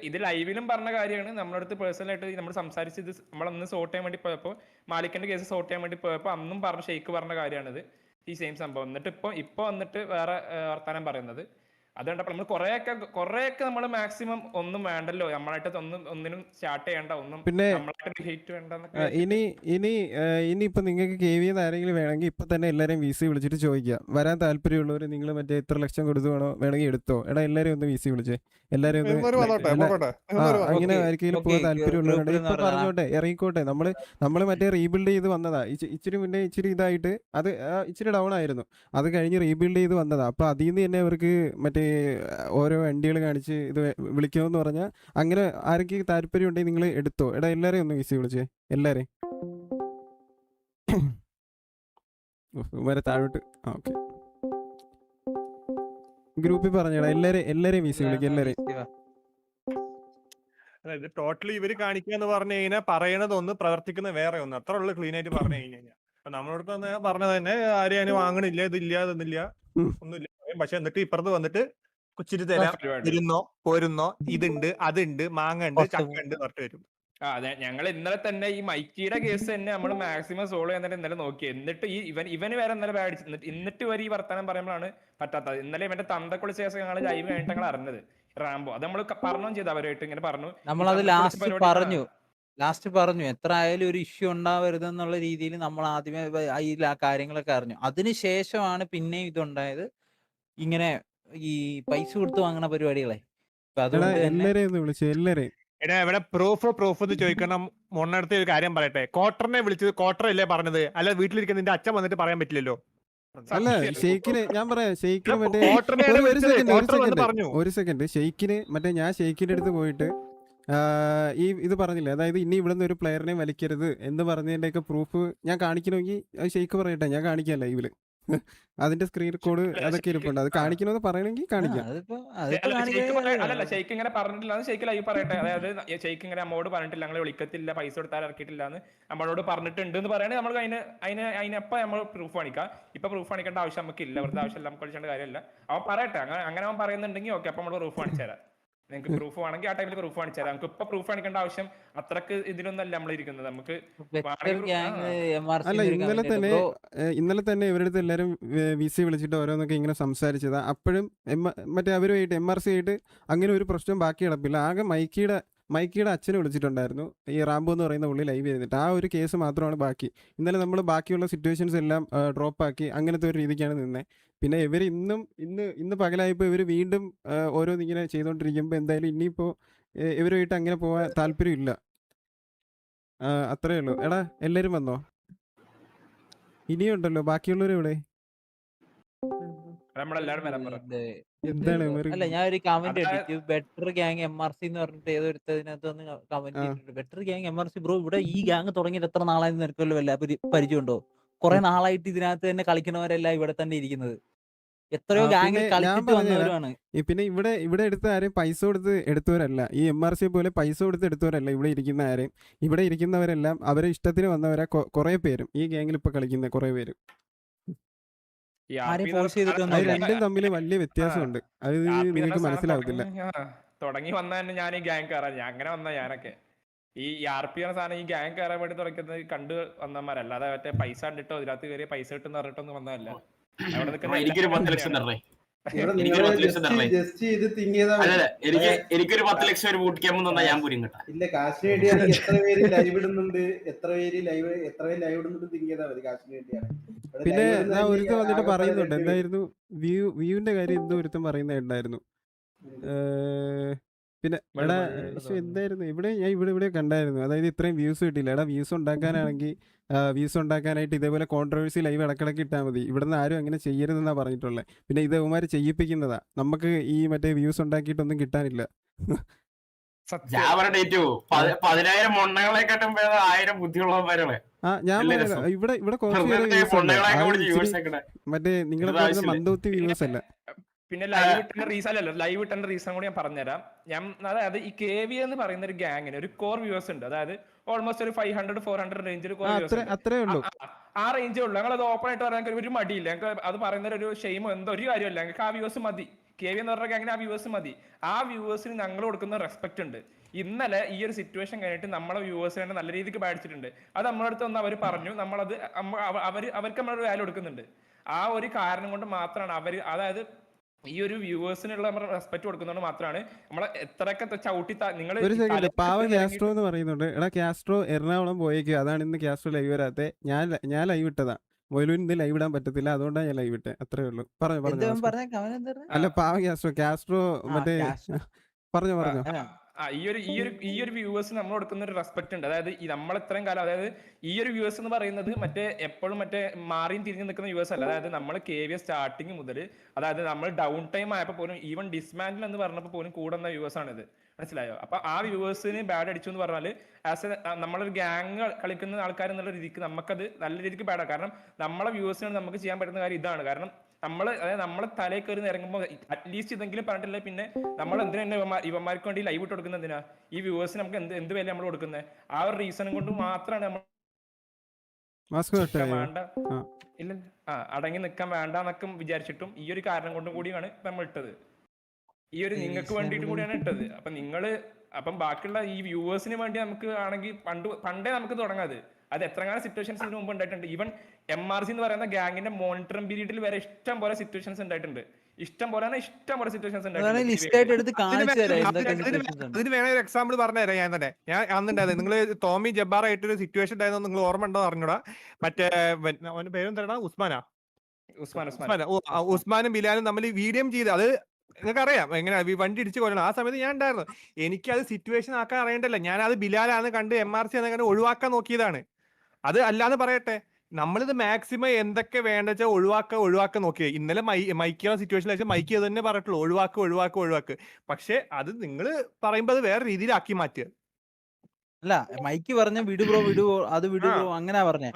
ഇത് ലൈവിലും പറഞ്ഞ കാര്യമാണ്, നമ്മളടുത്ത് പേഴ്സണലായിട്ട് നമ്മൾ സംസാരിച്ച് ഇത് നമ്മളന്ന് സോർട്ട് ചെയ്യാൻ വേണ്ടി പോയപ്പോൾ, മാലിക്കിന്റെ കേസ് സോർട്ട് ചെയ്യാൻ വേണ്ടി പോയപ്പോൾ അന്നും പറഞ്ഞ ഷെയ്ക്ക് പറഞ്ഞ കാര്യമാണിത്, ഈ സെയിം സംഭവം. എന്നിട്ട് ഇപ്പൊ വന്നിട്ട് വേറെ വർത്താനം പറയുന്നത്. അതുകൊണ്ടപ്പോൾ നമ്മൾ കുറെയൊക്കെ നമ്മൾ മാക്സിമം ഒന്നും വേണ്ടല്ലോ, നമ്മളായിട്ട് ഒന്നിനും സ്റ്റാർട്ട് ചെയ്യണ്ട, ഒന്നും പിന്നെ നമ്മളായിട്ട് ഹേറ്റ് വേണ്ട. ഇനിയിപ്പോ നിങ്ങൾക്ക് KV ആരെങ്കിലും വേണമെങ്കിൽ ഇപ്പൊ തന്നെ എല്ലാരെയും VC വിളിച്ചിട്ട് ചോദിക്കുക, വരാൻ താല്പര്യമുള്ളവർ നിങ്ങൾ മറ്റേ ഇത്ര ലക്ഷം കൊടുത്തു വേണോ, വേണമെങ്കിൽ എടുത്തോ, എടാ എല്ലാരെയും ഒന്ന് VC വിളിച്ചേ, എല്ലാരെയും അങ്ങനെ ആർക്കെങ്കിലും പോകാൻ താല്പര്യമുള്ളവരുണ്ട് ഇപ്പൊ പറഞ്ഞോട്ടെ, ഇറങ്ങിക്കോട്ടെ. നമ്മള് മറ്റേ റീബിൽഡ് ചെയ്ത് വന്നതാ, ഇച്ചിരി മുന്നേ ഇച്ചിരി ഇതായിട്ട് അത് ഇച്ചിരി ഡൗൺ ആയിരുന്നു, അത് കഴിഞ്ഞ് റീബിൽഡ് ചെയ്ത് വന്നതാ. അപ്പൊ അതിൽ നിന്ന് തന്നെ അവർക്ക് മറ്റേ ഓരോ വണ്ടികൾ കാണിച്ച് ഇത് വിളിക്കുമെന്ന് പറഞ്ഞാൽ, അങ്ങനെ ആർക്കെങ്കിലും താല്പര്യം ഉണ്ടെങ്കിൽ നിങ്ങൾ എടുത്തോ, എടാ എല്ലാരെയും ഒന്ന് VC വിളിച്ചേ, എല്ലാരെയും താഴോട്ട്. ഓക്കെ, ഗ്രൂപ്പിൽ പറഞ്ഞടാ, എല്ലാരെയും VC വിളിക്കുക, എല്ലാരെയും. അതായത് ടോട്ടലി ഇവര് കാണിക്കുക എന്ന് പറഞ്ഞു കഴിഞ്ഞാൽ പറയണത് ഒന്ന്, പ്രവർത്തിക്കുന്ന വേറെ ഒന്ന്, അത്ര ഉള്ളു ക്ലീൻ ആയിട്ട് പറഞ്ഞു കഴിഞ്ഞാൽ. അപ്പൊ നമ്മളോട് പറഞ്ഞത് തന്നെ ആരും അതിന് വാങ്ങണില്ല, ഇതില്ല അതൊന്നുമില്ല ഒന്നുമില്ല. പക്ഷെ എന്നിട്ട് ഇപ്പുറത്ത് വന്നിട്ട് കൊച്ചിരി തരാം, ഇരുന്നോ പോരുന്നോ, ഇതുണ്ട് അതുണ്ട് മാങ്ങ ഉണ്ട് ചക്ക ഉണ്ട് പറഞ്ഞിട്ട് വരും. അതെ, ഞങ്ങൾ ഇന്നലെ തന്നെ ഈ മൈക്കിയുടെ കേസ് തന്നെ നമ്മൾ മാക്സിമം സോൾവ് ചെയ്യാൻ ഇന്നലെ നോക്കി. എന്നിട്ട് ഇവന് വേറെ ഇന്നലെ ബാഡ്, എന്നിട്ട് വരെ ഈ വർത്തമാനം പറയുമ്പോഴാണ് പറ്റാത്തത്. ഇന്നലെ ഇവന്റെ തന്തക്കുള്ള ശേഷം ഞങ്ങൾ ലൈവ് കഴിഞ്ഞിട്ട് ഞങ്ങൾ അറിഞ്ഞത് റാംബോ. അത് നമ്മൾ പറഞ്ഞും ചെയ്തു, അവരായിട്ട് ഇങ്ങനെ പറഞ്ഞു, നമ്മളത് ലാസ്റ്റ് പറഞ്ഞു എത്ര ആയാലും ഒരു ഇഷ്യൂ ഉണ്ടാവരുതെന്നുള്ള രീതിയിൽ നമ്മൾ ആദ്യമേ ആ കാര്യങ്ങളൊക്കെ അറിഞ്ഞു. അതിനുശേഷമാണ് പിന്നെയും ഇതുണ്ടായത്, ഇങ്ങനെ ഈ പൈസ കൊടുത്ത് വാങ്ങണ പരിപാടികളെ. എടാ ഇവിടെ പ്രൂഫ് എന്ന് ചോദിക്കണം. മൊണ്ണടുത്ത് ഒരു കാര്യം പറയട്ടെ, കോട്ടറിനെ വിളിച്ചത് കോട്ടറല്ലേ പറഞ്ഞത്, അല്ല വീട്ടിലിരിക്കുന്ന നിന്റെ അച്ഛൻ വന്നിട്ട് പറയാൻ പറ്റില്ലല്ലോ. അല്ല ഷെയ്ക്കിന് ഞാൻ പറയാം, ഷെയ്ക്കിന് മറ്റേ ഒരു സെക്കൻഡ് ഷെയ്ക്കിന് മറ്റേ ഞാൻ ഷെയ്ക്കിന്റെ അടുത്ത് പോയിട്ട് ഇത് പറഞ്ഞില്ലേ, അതായത് ഇനി ഇവിടുന്ന് ഒരു പ്ലെയറിനെ വലിക്കരുത് എന്ന് പറഞ്ഞതിന്റെയൊക്കെ പ്രൂഫ് ഞാൻ കാണിക്കണമെങ്കിൽ ഷെയ്ക്ക് പറയട്ടെ, ഞാൻ കാണിക്കാം ലൈവില്. അതിന്റെ സ്ക്രീൻ റെക്കോർഡ് അതൊക്കെ ഇരിപ്പുണ്ട്, അത് കാണിക്കണമെന്ന് പറയണമെങ്കിൽ കാണിക്കാം. അല്ലല്ല ഷെയ്ക്ക് ഇങ്ങനെ പറഞ്ഞിട്ടില്ല, ഷെയ്ക്ക് ലൈവ് പറയട്ടെ. അതായത് ഷെയ്ക്ക് ഇങ്ങനെ നമ്മോട് പറഞ്ഞിട്ടില്ല, ഞങ്ങൾ വിളിക്കത്തില്ല, പൈസ കൊടുത്താൽ ഇറക്കിയിട്ടില്ല എന്ന് നമ്മളോട് പറഞ്ഞിട്ടുണ്ട് എന്ന് പറയുകയാണെങ്കിൽ നമ്മൾ അതിനപ്പം നമ്മൾ പ്രൂഫ് കാണിക്കാം. ഇപ്പൊ പ്രൂഫ് കാണിക്കേണ്ട ആവശ്യം നമുക്ക് ഇല്ല, വെറുതെ ആവശ്യമില്ല, നമുക്ക് വിളിക്കേണ്ട കാര്യമില്ല. അവൻ പറയട്ടെ, അങ്ങനെ അവൻ പറയുന്നുണ്ടെങ്കിൽ ഓക്കെ, അപ്പൊ നമ്മൾ പ്രൂഫ് കാണിച്ചു തരാം. നിങ്ങൾക്ക് പ്രൂഫ് വേണമെങ്കിൽ ആ ടൈമിൽ പ്രൂഫ് കാണിച്ചു തരാം. നമുക്ക് ഇപ്പൊ പ്രൂഫ് കാണിക്കേണ്ട ആവശ്യം അത്രക്ക് ഇതിലൊന്നല്ല നമ്മൾ ഇരിക്കുന്നത്. നമുക്ക് അല്ല ഇന്നലെ തന്നെ ഇവരുടെ അടുത്ത് എല്ലാവരും VC വിളിച്ചിട്ട് ഓരോന്നൊക്കെ ഇങ്ങനെ സംസാരിച്ചതാ. അപ്പോഴും മറ്റേ അവരുമായിട്ട് MRC ആയിട്ട് അങ്ങനെ ഒരു പ്രശ്നം ബാക്കി കിടപ്പില്ല. ആകെ മൈക്കിയുടെ അച്ഛനെ വിളിച്ചിട്ടുണ്ടായിരുന്നു, ഈ റാംബോ എന്ന് പറയുന്ന പുള്ളി ലൈവ് ചെയ്തിട്ട്. ആ ഒരു കേസ് മാത്രമാണ് ബാക്കി. ഇന്നലെ നമ്മൾ ബാക്കിയുള്ള സിറ്റുവേഷൻസ് എല്ലാം ഡ്രോപ്പ് ആക്കി അങ്ങനത്തെ ഒരു രീതിക്കാണ് നിന്നത്. പിന്നെ ഇവർ ഇന്ന് പകലായപ്പോൾ ഇവർ വീണ്ടും ഓരോന്നിങ്ങനെ ചെയ്തുകൊണ്ടിരിക്കുമ്പോൾ എന്തായാലും ഇനിയിപ്പോൾ ഇവരുമായിട്ട് അങ്ങനെ പോകാൻ താല്പര്യമില്ല. അത്രേ ഉള്ളൂ. എടാ എല്ലാരും വന്നോ? ഇനിയുണ്ടല്ലോ ബാക്കിയുള്ളവരും ഇവിടെ. എന്താണ് അല്ല, ഞാൻ ഒരു കമന്റ് ഇട്ടിട്ട് ബെറ്റർ ഗ്യാങ് MRC എന്ന് പറഞ്ഞിട്ട് ഏതൊരുത്തതിനകത്ത് വന്ന് കമന്റ് ചെയ്തിട്ടുണ്ട്. ബെറ്റർ ഗ്യാങ് MRC ബ്രോ, ഇവിടെ ഈ ഗ്യാങ് തുടങ്ങിയിട്ട് എത്ര നാളായി നിനക്കല്ലോ വല്ല പരിചയമുണ്ടോ? കുറെ നാളായിട്ട് ഇതിനകത്ത് തന്നെ കളിക്കണവരെല്ലാം ഇവിടെ തന്നെ ഇരിക്കുന്നത്, എത്രയോ ഗ്യാങ്ങിൽ കളിച്ചിട്ട് വന്നവരാണ്. പിന്നെ ഇവിടെ എടുത്ത ആരെയും പൈസ കൊടുത്ത് എടുത്തവരല്ല, ഈ MRC പോലെ പൈസ കൊടുത്ത് എടുത്തവരല്ല ഇവിടെ ഇരിക്കുന്ന ആരെയും. ഇവിടെ ഇരിക്കുന്നവരെല്ലാം അവരെ ഇഷ്ടത്തിന് വന്നവരാ. കുറെ പേരും ഈ ഗ്യാങ്ങിൽ ഇപ്പൊ കളിക്കുന്ന കുറെ പേരും. രണ്ടും തമ്മിൽ വലിയ വ്യത്യാസമുണ്ട്, അത് നിങ്ങൾക്ക് മനസ്സിലാവത്തില്ല. തുടങ്ങി വന്ന തന്നെ ഞാൻ ഈ ഗ്യാങ് കയറാൻ, അങ്ങനെ വന്ന ഞാനൊക്കെ ഈ RP എന്ന സാധനം ഈ ഗ്യാങ് കയറാൻ വേണ്ടി തുടക്കുന്നത് കണ്ടു വന്നമാരല്ല. അല്ലാതെ മറ്റേ പൈസ കണ്ടിട്ടോ ഇതിനകത്ത് കയറിയ പൈസ കിട്ടുന്ന പറഞ്ഞിട്ടൊന്നും വന്നതല്ല. എനിക്കൊരു 10 ലക്ഷം തരണേ, എനിക്കൊരു 10 ലക്ഷം തരണേ. എനിക്കൊരു 10 ലക്ഷം ഒരു ബൂട്ട് ക്യാമ്പ് തന്നാ ഞാൻ പോരും കേട്ടോ. ഇല്ല, കാശിന് വേണ്ടിയാണ്. എത്ര പേര് ലൈവ് ഇടുന്നുണ്ട്, എത്ര പേര് ലൈവ് ഇടുന്നുണ്ട് തിങ്ക് ചെയ്താൽ മതി. കാശിന് വേണ്ടിയാണ്. പിന്നെ ഞാൻ ഒരുത്തം വന്നിട്ട് പറയുന്നുണ്ട്, എന്തായിരുന്നു വ്യൂവിന്റെ കാര്യം എന്തോ ഒരുത്തം പറയുന്നുണ്ടായിരുന്നു. പിന്നെ എടാ എന്തായിരുന്നു ഞാൻ ഇവിടെ കണ്ടായിരുന്നു, അതായത് ഇത്രയും വ്യൂസ് കിട്ടില്ല. എടാ വ്യൂസ് ഉണ്ടാക്കാനായിട്ട് ഇതേപോലെ കോൺട്രവേഴ്സി ലൈവ് ഇടക്കിടക്ക് ഇട്ടാൽ മതി. ഇവിടുന്ന് ആരും അങ്ങനെ ചെയ്യരുതെന്നാ പറഞ്ഞിട്ടുള്ളത്. പിന്നെ ഇത് അവന്മാര് ചെയ്യിപ്പിക്കുന്നതാ, നമുക്ക് ഈ മറ്റേ വ്യൂസ് ഉണ്ടാക്കിയിട്ടൊന്നും കിട്ടാനില്ല. സത്യം. ഞാൻ പറഞ്ഞ ഡേറ്റു 10,000 മൊണ്ണകളെക്കാട്ടും ഭേദം 1000 ബുദ്ധിയുള്ളവന്മാരെ. ഞാൻ വലിയ പറഞ്ഞില്ല, രസം. ഇവിടെ കുറച്ച് പേര് വെറുതെ വ്യൂസ് ഉണ്ട്. മൊണ്ണകളെയൊക്കെ അത് പിടിച്ച് ഇച്ചിരി viewers ഒക്കെ ഇടാൻ. മറ്റേ നിങ്ങളെ ഇത് പോലത്തെ ആവശ്യമില്ല. മന്ദബുദ്ധി വ്യൂസ് അല്ല. പിന്നെ ലൈവ് ഇട്ടേണ്ട റീസൺ അല്ലല്ലോ, ലൈവ് ഇട്ടേണ്ട റീസൺ കൂടി ഞാൻ പറഞ്ഞുതരാം. അതായത് ഈ KV എന്ന് പറയുന്ന ഒരു ഗ്യാങ്ങിന് ഒരു കോർ വ്യൂവേഴ്സ് ഉണ്ട്. അതായത് ഓൾമോസ്റ്റ് ഒരു 500-400 റേഞ്ചിൽ കോർ വ്യൂവേഴ്സ് ഉണ്ട്. അത്രേ ഉള്ളൂ. ആ റേഞ്ചേ ഉള്ളൂ. ഞങ്ങൾ അത് ഓപ്പൺ ആയിട്ട് പറയാൻ ഒരു മടിയില്ല. ഞങ്ങൾക്ക് അത് പറയുന്ന ഒരു ഷെയിമോ എന്തോ ഒരു കാര്യമല്ല. ഞങ്ങൾക്ക് ആ വ്യൂവേഴ്സ് മതി. KV എന്ന് പറഞ്ഞ ഗ്യാങ്ങിന് ആ വ്യൂവേഴ്സ് മതി. ആ വ്യൂവേഴ്സിന് ഞങ്ങൾ കൊടുക്കുന്ന റെസ്പെക്ട് ഉണ്ട്. ഇന്നലെ ഈ ഒരു സിറ്റുവേഷൻ കഴിഞ്ഞിട്ട് നമ്മളെ വ്യൂവേഴ്സിനെ തന്നെ നല്ല രീതിക്ക് ബാധിച്ചിട്ടുണ്ട്. അത് നമ്മളെ അടുത്ത് വന്ന് അവർ പറഞ്ഞു, നമ്മളത് അവർക്ക് നമ്മളൊരു വാല്യൂ കൊടുക്കുന്നുണ്ട്. ആ ഒരു കാരണം കൊണ്ട് മാത്രമാണ് അതായത് ഈ ഒരു വ്യൂവേഴ്സിനുള്ള നമ്മൾ റെസ്പെക്ട് കൊടുക്കുന്നതുകൊണ്ട് മാത്രമാണ് നമ്മളെ എത്രയൊക്കെ ചവിട്ടി നിങ്ങൾ ഒരു സെക്കൻഡ്, പാവ കാസ്ട്രോ എന്ന് പറയുന്നുണ്ട്. എടാ കാസ്ട്രോ എറണാകുളം പോയേക്ക്, അതാണ് ഇന്ന് കാസ്ട്രോ ലൈവ് വരാത്തെ. ഞാൻ ലൈവ് ഇട്ടതാ. മൊയിലൂന് ഇന്ന് ലൈവ് ഇടാൻ പറ്റത്തില്ല, അതുകൊണ്ടാണ് ഞാൻ ലൈവ് ഇട്ടേ. അത്രേ ഉള്ളൂ. പറഞ്ഞു. അല്ല പാവ കാസ്ട്രോ മറ്റേ പറഞ്ഞു. ഈ ഒരു വ്യൂവേഴ്സ് നമ്മൾ കൊടുക്കുന്ന ഒരു റെസ്പെക്ട് ഉണ്ട്. അതായത് നമ്മൾ ഇത്രയും കാലം, അതായത് ഈ ഒരു വ്യൂവേഴ്സ് എന്ന് പറയുന്നത് എപ്പോഴും മാറിയും തിരിഞ്ഞു നിൽക്കുന്ന വ്യൂവേഴ്സ് അല്ല. അതായത് നമ്മൾ KV സ്റ്റാർട്ടിങ് മുതൽ, അതായത് നമ്മൾ ഡൗൺ ടൈം ആയപ്പോൾ പോലും, ഈവൻ ഡിസ്മാൻഡിൽ എന്ന് പറഞ്ഞപ്പോൾ പോലും കൂടുന്ന വ്യൂവേഴ്സ് ആണിത്. മനസ്സിലായോ? അപ്പൊ ആ വ്യൂവേഴ്സിന് ബാഡ് അടിച്ചു എന്ന് പറഞ്ഞാൽ നമ്മളൊരു ഗ്യാങ് കളിക്കുന്ന ആൾക്കാർ എന്നുള്ള രീതിക്ക് നമുക്കത് നല്ല രീതിക്ക് ബാഡാണ്. കാരണം നമ്മളെ വ്യൂവേഴ്സിനാണ് നമുക്ക് ചെയ്യാൻ പറ്റുന്ന കാര്യം ഇതാണ്. കാരണം അതായത് നമ്മളെ തലയിൽ കയറി ഇറങ്ങുമ്പോൾ അറ്റ്ലീസ്റ്റ് ഇതെങ്കിലും പറഞ്ഞിട്ടില്ല. പിന്നെ നമ്മൾ എന്തിനാ ഇവന്മാർക്ക് വേണ്ടി ലൈവ് ഇട്ട് കൊടുക്കുന്നത്? എന്തിനാ ഈ വ്യൂവേഴ്സിന് നമുക്ക് എന്ത് വില നമ്മൾ കൊടുക്കുന്നത്? ആ ഒരു റീസൺ കൊണ്ട് മാത്രമാണ് നമ്മൾ വേണ്ട ഇല്ല അടങ്ങി നിൽക്കാൻ വേണ്ട എന്നൊക്കെ വിചാരിച്ചിട്ടും ഈ ഒരു കാരണം കൊണ്ടും കൂടിയാണ് നമ്മൾ ഇട്ടത്. ഈ ഒരു നിങ്ങൾക്ക് വേണ്ടിയിട്ട് കൂടിയാണ് ഇട്ടത്. അപ്പം ബാക്കിയുള്ള ഈ വ്യൂവേഴ്സിന് വേണ്ടി നമുക്ക് ആണെങ്കിൽ പണ്ടേ നമുക്ക് തുടങ്ങാത്. അത് എത്രങ്ങാനും സിറ്റുവേഷൻസ് ഇതിന് മുമ്പ് ഉണ്ടായിട്ടുണ്ട്. ഈവൻ MRC എന്ന് പറയുന്ന ഗ്യാങ്ങിന്റെ മോണിറ്ററിംഗ് പീരീഡിൽ വരെ ഇഷ്ടം പോലെ സിറ്റുവേഷൻസ് ഉണ്ടായിട്ടുണ്ട്. ഇഷ്ടം പോലെ സിറ്റുവേഷൻസ് അതിന് വേണ ഒരു എക്സാമ്പിൾ പറഞ്ഞുതരാം. ഞാൻ അന്നുണ്ടായത്, നിങ്ങൾ ടോമി ജബ്ബാർ ആയിട്ടൊരു സിറ്റുവേഷൻ ഉണ്ടായിരുന്നു, നിങ്ങൾ ഓർമ്മ ഉണ്ടോ അറിഞ്ഞൂടാ? മറ്റേ അവന്റെ പേരെന്താ, ഉസ്മാനും ബിലാലും തമ്മിൽ വീഡിയോ ചെയ്ത്, അത് നിങ്ങൾക്ക് അറിയാം എങ്ങനെ വണ്ടി ഇടിച്ച് കൊല്ലണം. ആ സമയത്ത് ഞാൻ ഉണ്ടായിരുന്നു. എനിക്കത് സിറ്റുവേഷൻ ആക്കാൻ അറിയണ്ടല്ല, ഞാൻ അത് ബിലാലാന്ന് കണ്ട് MRC എന്ന് കണ്ട് ഒഴിവാക്കാൻ നോക്കിയതാണ്. അത് അല്ലാന്ന് പറയട്ടെ, നമ്മളിത് മാക്സിമം എന്തൊക്കെ വേണ്ട വെച്ചാൽ ഒഴിവാക്കാൻ നോക്കിയത്. ഇന്നലെ മൈക്കുള്ള സിറ്റുവേഷനിൽ മൈക്ക് അത് തന്നെ പറഞ്ഞിട്ടുള്ളൂ, ഒഴിവാക്ക്. പക്ഷെ അത് നിങ്ങൾ പറയുമ്പോൾ അത് വേറെ രീതിയിലാക്കി മാറ്റുക. അല്ല, മൈക്ക് പറഞ്ഞ വിടു ബ്രോ അത് വിടു ബ്രോ അങ്ങനെ പറഞ്ഞേ.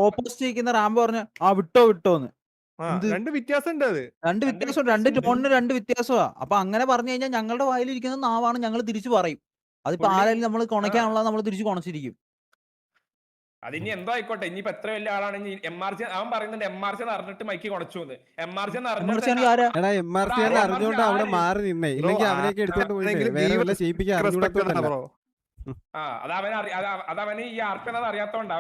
ഓപ്പോസിറ്റ് നിൽക്കുന്ന റാംബോ പറഞ്ഞു വിട്ടോന്ന്. രണ്ട് വ്യത്യാസം ഉണ്ട്. അത് രണ്ട് ടോണിന് രണ്ട് വ്യത്യാസമാ. അപ്പൊ അങ്ങനെ പറഞ്ഞു കഴിഞ്ഞാൽ ഞങ്ങളുടെ വായിലിരിക്കുന്ന നാവാണ് ഞങ്ങൾ തിരിച്ചു പറയും. അതിപ്പോ ആരെങ്കിലും നമ്മൾ കൊണയ്ക്കാനുള്ള നമ്മൾ തിരിച്ചു കൊണച്ചിരിക്കും. അതിനി എന്തോ ആയിക്കോട്ടെ. ഇനിയിപ്പോ എത്ര വലിയ ആളാണ് MRC, അവൻ പറയുന്നുണ്ട് MRC അറിഞ്ഞിട്ട് മൈക്ക് കൊണച്ചു. MRC അറിഞ്ഞോണ്ട് അവിടെ മാറി നിന്നേ, ഇല്ലെങ്കിൽ അവനെയൊക്കെ എടുത്തോണ്ട് പോയി വേറെ വല്ല ചെയ്യിപ്പിക്കാൻ അറിഞ്ഞൂടാത്തോണ്ടല്ല. അതവന് ഈ RP അറിയാത്തോണ്ട്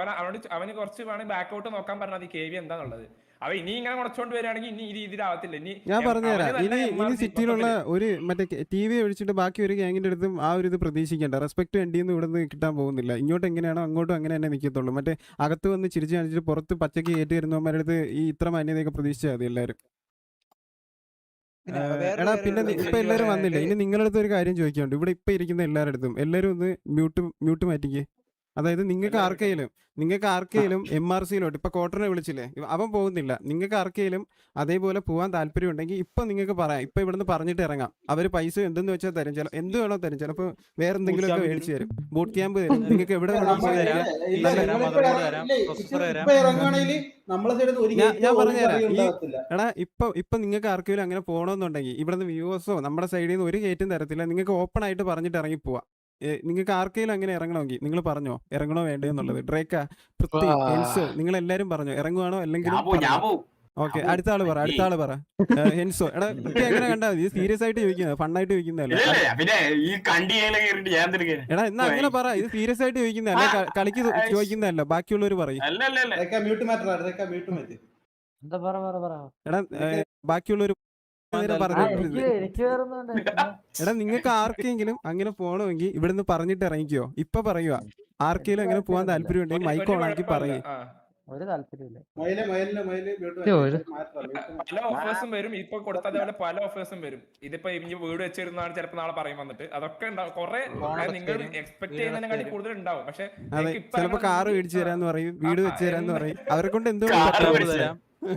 അവന് കുറച്ച് വേണമെങ്കിൽ ബാക്കൗട്ട് നോക്കാൻ പറഞ്ഞത് ഈ KV എന്താന്നുള്ളത്. അവ ഇനി ഇങ്ങനെ മുടച്ചോണ്ട് വരികയാണെങ്കിൽ ഇനി ഈ രീതിയിലാവത്തില്ല. ഞാൻ പറഞ്ഞുതരാം. ഇനി സിറ്റിയിലുള്ള ഒരു മറ്റേ TV ഒഴിച്ചിട്ട് ബാക്കി ഒരു ഗ്യാങ്ങിന്റെ അടുത്തും ആ ഒരു ഇത് പ്രതീക്ഷിക്കേണ്ട. റെസ്പെക്ട് വേണ്ടിയൊന്നും ഇവിടെ നിന്ന് കിട്ടാൻ പോകുന്നില്ല. ഇങ്ങോട്ട് എങ്ങനെയാണോ അങ്ങോട്ടും അങ്ങനെ തന്നെ നിൽക്കത്തുള്ളൂ. മറ്റേ അകത്ത് വന്ന് ചിരിച്ച് കാണിച്ചിട്ട് പുറത്ത് പച്ചക്ക് കയറ്റി വരുന്നവന്മാരുടെ അടുത്ത് ഈ ഇത്ര മാന്യതയൊക്കെ പ്രതീക്ഷിച്ചാൽ മതി എല്ലാവരും. എടാ പിന്നെ ഇപ്പൊ എല്ലാവരും വന്നില്ല. ഇനി നിങ്ങളുടെ അടുത്ത് ഒരു കാര്യം ചോദിക്കാനുണ്ട്. ഇവിടെ ഇപ്പൊ ഇരിക്കുന്ന എല്ലാവരുടെ അടുത്തും എല്ലാവരും ഒന്ന് മ്യൂട്ട് മാറ്റിക്കേ. അതായത് നിങ്ങൾക്ക് ആർക്കെങ്കിലും MRCയിലോട്ട് ഇപ്പൊ കോട്ടറിനെ വിളിച്ചില്ലേ, അവൻ പോകുന്നില്ല. നിങ്ങൾക്ക് ആർക്കെങ്കിലും അതേപോലെ പോകാൻ താല്പര്യം ഉണ്ടെങ്കിൽ ഇപ്പൊ നിങ്ങൾക്ക് പറയാം. ഇപ്പൊ ഇവിടുന്ന് പറഞ്ഞിട്ട് ഇറങ്ങാം. അവര് പൈസ എന്തെന്ന് വെച്ചാൽ തരും, എന്ത് വേണോ തരും. ചിലപ്പോ വേറെ എന്തെങ്കിലും ഒക്കെ മേടിച്ചു തരും, ബൂട്ട് ക്യാമ്പ് തരും. നിങ്ങൾക്ക് എവിടെ ഞാൻ പറഞ്ഞുതരാം. എടാ ഇപ്പൊ നിങ്ങൾക്ക് ആർക്കെങ്കിലും അങ്ങനെ പോകണമെന്നുണ്ടെങ്കിൽ ഇവിടുന്ന് വ്യൂവേഴ്സോ നമ്മുടെ സൈഡിൽ നിന്ന് ഒരു കയറ്റും തരത്തില്ല. നിങ്ങൾക്ക് ഓപ്പൺ ആയിട്ട് പറഞ്ഞിട്ട് ഇറങ്ങി പോവാം. നിങ്ങൾക്ക് ആർക്കെങ്കിലും അങ്ങനെ ഇറങ്ങണമെങ്കിൽ നിങ്ങൾ പറഞ്ഞോ ഇറങ്ങണോ വേണ്ടേ എന്നുള്ളത്. ഡ്രേക്ക, പൃഥ്വി, ഹെൻസോ, നിങ്ങൾ എല്ലാരും പറഞ്ഞോ ഇറങ്ങുവാണോ അല്ലെങ്കിൽ. ഓക്കെ, അടുത്ത ആള് പറ. ഹെൻസോ, എടാ പൃഥ്വി അങ്ങനെ കണ്ടാ മതി. സീരിയസ് ആയിട്ട് ചോദിക്കുന്നത്, ഫണ്ണായിട്ട് ചോദിക്കുന്നതല്ല. എടാ എന്നാ അങ്ങനെ പറ, ഇത് സീരിയസ് ആയിട്ട് ചോദിക്കുന്നതല്ല, കളിക്ക് ചോദിക്കുന്നതല്ല. ബാക്കിയുള്ളവർ പറയും. എടാ ബാക്കിയുള്ളവർ എടാ നിങ്ങൾക്ക് ആർക്കെങ്കിലും അങ്ങനെ പോകണമെങ്കിൽ ഇവിടുന്ന് പറഞ്ഞിട്ട് ഇറങ്ങിക്കോ. ഇപ്പൊ പറയുക, ആർക്കെങ്കിലും അങ്ങനെ പോകാൻ താല്പര്യം ഉണ്ടെങ്കിൽ മൈക്ക് ഓണാക്കി പറയും. പല ഓഫേഴ്സും വരും. ഇപ്പൊ കൊടുത്ത അതേപോലെ പല ഓഫേഴ്സും വരും. ഇതിപ്പോ ഇനി വീട് വെച്ചിരുന്നാണ് ചിലപ്പോൾ നാളെ പറയും വന്നിട്ട്. അതൊക്കെ ഉണ്ടാവും. കുറെ നിങ്ങൾ എക്സ്പെക്ട് ചെയ്യുന്നതിനെക്കാട്ടി കൂടുതൽ ഉണ്ടാവും. പക്ഷെ അതെ, ചിലപ്പോ കാറ് മേടിച്ചു തരാന്ന് പറയും, വീട് വെച്ച് തരാന്ന് പറയും. അവരെ കൊണ്ട് എന്തോ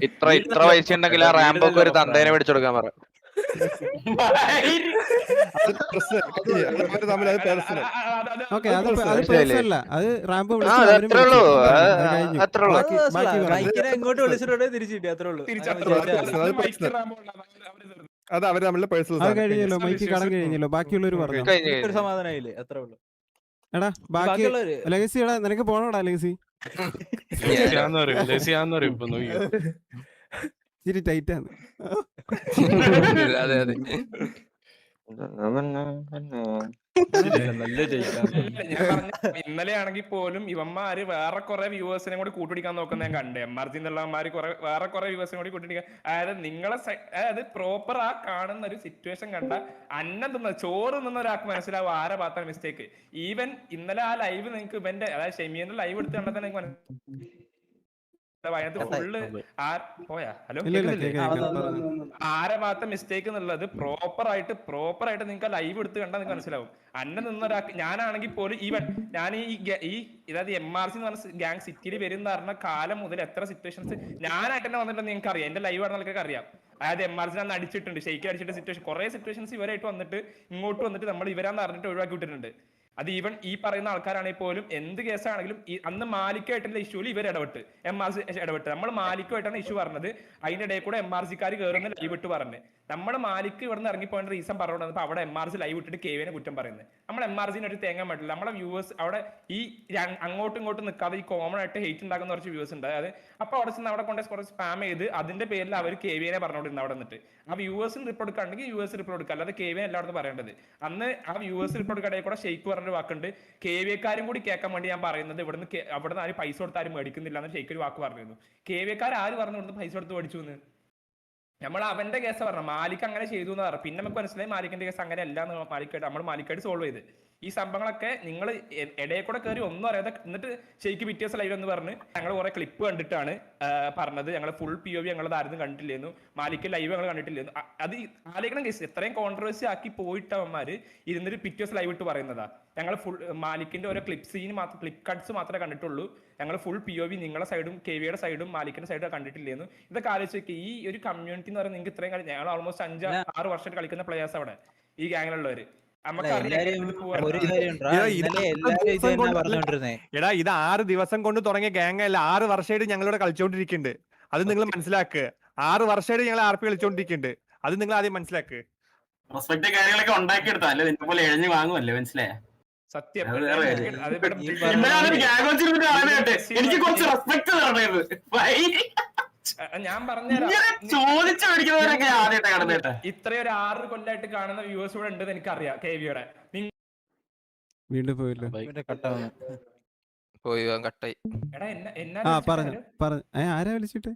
ഇത്ര പൈസ ഉണ്ടെങ്കിൽ ആ റാംബോക്ക് ഒരു തന്തേനെ മേടിച്ചു കൊടുക്കാൻ പറ. അവര് തമ്മിൽ അത് പേഴ്സണൽ. ഓക്കെ, അത് മനസ്സിലായി. പേഴ്സണല്ല, അത് റാംബോ ആ വിളിച്ചു, അത് അവരും അത്രേ വിളിച്ചു, ഉള്ളൂ, അത് കഴിഞ്ഞു, അത് കഴിഞ്ഞു. അത്രേ ഉള്ളൂ. ബാക്കി ബാക്കി പറഞ്ഞു. മൈക്കിനെ എങ്ങോട്ട് വിളിച്ചിട്ടുണ്ടെങ്കിൽ തിരിച്ചു കിട്ടി, അത്രേ ഉള്ളൂ. അത് അവര് തമ്മിലുള്ള പേഴ്സണൽ. അത് കഴിഞ്ഞല്ലോ, മൈക്ക് കടം കഴിഞ്ഞല്ലോ, ബാക്കിയുള്ളവര് പറഞ്ഞു. ഒരു സമാധാനമായില്ലേ, അത്രേ ഉള്ളൂ. എടാ ബാക്കി ബാക്കിയുള്ളവര് ലെഗസി, എടാ നിനക്ക് പോണോടാ ലെഗസി? ഇച്ചിരി ടൈറ്റ് ആണ്. അതെ അതെ ഇന്നലെ ആണെങ്കിൽ പോലും ഇവന്മാര് വേറെ കുറെ വ്യൂവേഴ്സിനെ കൂടി കൂട്ടിപ്പിടിക്കാൻ നോക്കുന്ന ഞാൻ കണ്ടു. MRG എന്നുള്ളവന്മാര് വേറെ കുറെ വ്യൂവേഴ്സിനെ കൂടി കൂട്ടിപ്പിടിക്കാൻ. അതായത് നിങ്ങളെ അതായത് പ്രോപ്പർ ആ കാണുന്ന ഒരു സിറ്റുവേഷൻ കണ്ട അന്നം തിന്ന ചോറ് തിന്ന ഒരാൾക്ക് മനസ്സിലാവും ആരെ ഭാഗത്താണ് മിസ്റ്റേക്ക്. ഈവൻ ഇന്നലെ ആ ലൈവ് നിങ്ങൾക്ക് ഇവന്റെ അതായത് ഷെമീന്റെ ലൈവ് എടുത്ത് കണ്ടാൽ തന്നെ നിങ്ങൾക്ക് ഫുള്ള് പോയാ ഹലോ ആരെ ഭാഗത്തെ മിസ്റ്റേക്ക് എന്നുള്ളത് പ്രോപ്പർ ആയിട്ട് നിങ്ങൾക്ക് ലൈവ് എടുത്ത് കണ്ടാൽ നിങ്ങൾക്ക് മനസ്സിലാവും. അന്നെ നിന്നൊരാൾക്ക് ഞാനാണെങ്കിൽ പോലും ഈവൻ ഞാൻ ഈ അതായത് MRC എന്ന് പറഞ്ഞ ഗ്യാങ് സിറ്റിയിൽ വരുന്ന പറഞ്ഞ കാലം മുതൽ എത്ര സിറ്റുവേഷൻസ് ഞാനായിട്ട് തന്നെ വന്നിട്ടുണ്ടെന്ന് നിങ്ങൾക്ക് അറിയാം, എന്റെ ലൈവ് ആണെന്ന് നിങ്ങൾക്ക് അറിയാം. അതായത് MRC അന്ന് അടിച്ചിട്ടുണ്ട്, ഷെയ്ക്ക് അടിച്ചിട്ട് സിറ്റുവേഷൻ കുറെ സിറ്റുവേഷൻസ് ഇവരായിട്ട് വന്നിട്ട് ഇങ്ങോട്ട് വന്നിട്ട് നമ്മൾ ഇവരാന്ന് പറഞ്ഞിട്ട് ഒഴിവാക്കി വിട്ടിട്ടുണ്ട്. അത് ഈവൻ ഈ പറയുന്ന ആൾക്കാരാണെങ്കിൽ പോലും എന്ത് കേസാണെങ്കിലും അന്ന് മാലിക്കായിട്ടുള്ള ഇഷ്യൂവിൽ ഇവർ ഇടപെട്ട് MRC ഇടപെട്ട് നമ്മൾ മാലിക്കുമായിട്ടാണ് ഇഷ്യൂ പറഞ്ഞത്. അതിന്റെ ഇടയിൽ കൂടെ MRCക്കാർ കയറുന്ന ലൈവ് ഇട്ട് പറഞ്ഞ് നമ്മൾ മാലിക്ക് ഇവിടെ നിന്ന് ഇറങ്ങിപ്പോയ റീസൺ പറഞ്ഞുകൊണ്ടപ്പോൾ അവിടെ MRC ലൈവ് ഇട്ടിട്ട് KVനെ കുറ്റം പറയുന്നത്. നമ്മൾ MRCന് ഒരു തേങ്ങാൻ പറ്റില്ല. നമ്മളെ വ്യൂവേഴ്സ് അവിടെ ഈ അങ്ങോട്ടും ഇങ്ങോട്ടും നിൽക്കാതെ ഈ കോമൺ ആയിട്ട് ഹെയ്റ്റ് ഉണ്ടാക്കുന്ന കുറച്ച് വ്യൂവേഴ്സ് ഉണ്ട്. അതായത് അപ്പൊ അവിടെ ചെന്ന് അവിടെ കൊണ്ട് കുറച്ച് സ്പാം ചെയ്ത് അതിന്റെ പേരിൽ അവർ KVനെ പറഞ്ഞുകൊണ്ടിരുന്നു അവിടെ നിന്നിട്ട്. ആ വ്യൂവേഴ്സിന് റിപ്പോർട്ട് എടുക്കുകയാണെങ്കിൽ വ്യൂവേഴ്സ് റിപ്പോർട്ട് എടുക്കുക, അല്ലാതെ KVനെ എല്ലായിടത്തും പറയേണ്ടത്. അന്ന് ആ വ്യൂവേഴ്സ് റിപ്പോർട്ട് കടയിൽ കൂടെ ഷെയ്ക്ക് പറഞ്ഞൊരു വാക്കുണ്ട്, KVക്കാരും കൂടി കേൾക്കാൻ വേണ്ടി ഞാൻ പറയുന്നത് അവിടുന്ന് ആരും പൈസ കൊടുത്ത് ആരും മേടിക്കുന്നില്ല എന്ന് ഷെയ്ക്ക് ഒരു വാക്ക് പറഞ്ഞിരുന്നു. KVക്കാർ ആര് പറഞ്ഞു കൊടുത്ത് പൈസ കൊടുത്ത് മേടിച്ചു എന്ന്? നമ്മൾ അവന്റെ കേസ് പറഞ്ഞു, മാലിക് അങ്ങനെ ചെയ്തു എന്ന് പറഞ്ഞു. പിന്നെ നമുക്ക് മനസ്സിലായി മാലിക്കിന്റെ കേസ് അങ്ങനെ അല്ല എന്ന്. മാലിക്കായിട്ട് സോൾവ് ചെയ്ത് ഈ സംഭവങ്ങളൊക്കെ നിങ്ങൾ ഇടയിൽ കൂടെ കയറി ഒന്നും അറിയാതെ എന്നിട്ട് ശരിക്കും പിറ്റേഴ്സ് ലൈവ് എന്ന് പറഞ്ഞ് ഞങ്ങൾ കുറെ ക്ലിപ്പ് കണ്ടിട്ടാണ് പറഞ്ഞത്. ഞങ്ങൾ ഫുൾ POV ഞങ്ങളത് ആരും കണ്ടിട്ടില്ലായിരുന്നു, മാലിക്ക് ലൈവ് ഞങ്ങൾ കണ്ടിട്ടില്ലായിരുന്നു. അത് ആലോചിക്കണം കേസ്, എത്രയും കോൺട്രവേഴ്സി ആക്കി പോയിട്ടവന്മാര് ഇരുന്നിട്ട് പിറ്റേഴ്സ് ലൈവ് ഇട്ട് പറയുന്നതാ. ഞങ്ങൾ ഫുൾ മാലിക്കിന്റെ ഓരോ ക്ലിപ്പ് കട്ട്സ് മാത്രമേ കണ്ടിട്ടുള്ളൂ. ഞങ്ങൾ ഫുൾ POV നിങ്ങളുടെ സൈഡും KVയുടെ സൈഡും മാലിക്കിന്റെ സൈഡും കണ്ടിട്ടില്ലായിരുന്നു. ഇതൊക്കെ ആലോചിച്ച് ഈ ഒരു കമ്മ്യൂണിറ്റി എന്ന് പറയുന്നത് നിങ്ങൾക്ക് ഇത്രയും ഞങ്ങൾ ഓൾമോസ്റ്റ് 5-6 വർഷമായിട്ട് കളിക്കുന്ന പ്ലേയേഴ്സ് അവിടെ ഈ ഗ്യാങ്ങിലുള്ളവര്. എടാ ഇത് 6 ദിവസം കൊണ്ട് തുടങ്ങിയ ഗ്യാങ് അല്ല, 6 വർഷമായിട്ട് ഞങ്ങളിവിടെ കളിച്ചോണ്ടിരിക്കുന്നുണ്ട്. അത് നിങ്ങൾ മനസ്സിലാക്കുക. 6 വർഷമായിട്ട് ഞങ്ങൾ RP കളിച്ചോണ്ടിരിക്കുന്നുണ്ട്. അത് നിങ്ങൾ ആദ്യം മനസ്സിലാക്കുക. റെസ്പെക്ട് കാര്യങ്ങളൊക്കെ ഉണ്ടാക്കിയെടുത്താ അല്ലെ നിന്നെ പോലെ എഴഞ്ഞു വാങ്ങുമല്ലേ, മനസ്സിലായ സത്യം. എനിക്ക് കുറച്ച് റെസ്പെക്ട് തരണത്. ഞാൻ പറഞ്ഞുതരാം, ചോദിച്ചു മേടിക്കുന്നവരൊക്കെ ആദ്യമായിട്ട് കാണുന്നേട്ടെ. ഇത്രയും ഒരു 6 കൊല്ലമായിട്ട് കാണുന്ന വ്യൂവേഴ്സ് കൂടെ ഉണ്ടെന്ന് എനിക്കറിയാം KVയുടെ. വീണ്ടും പോയില്ല, പോയി കട്ടായി. എടാ പറഞ്ഞു ആരാ വിളിച്ചിട്ട്?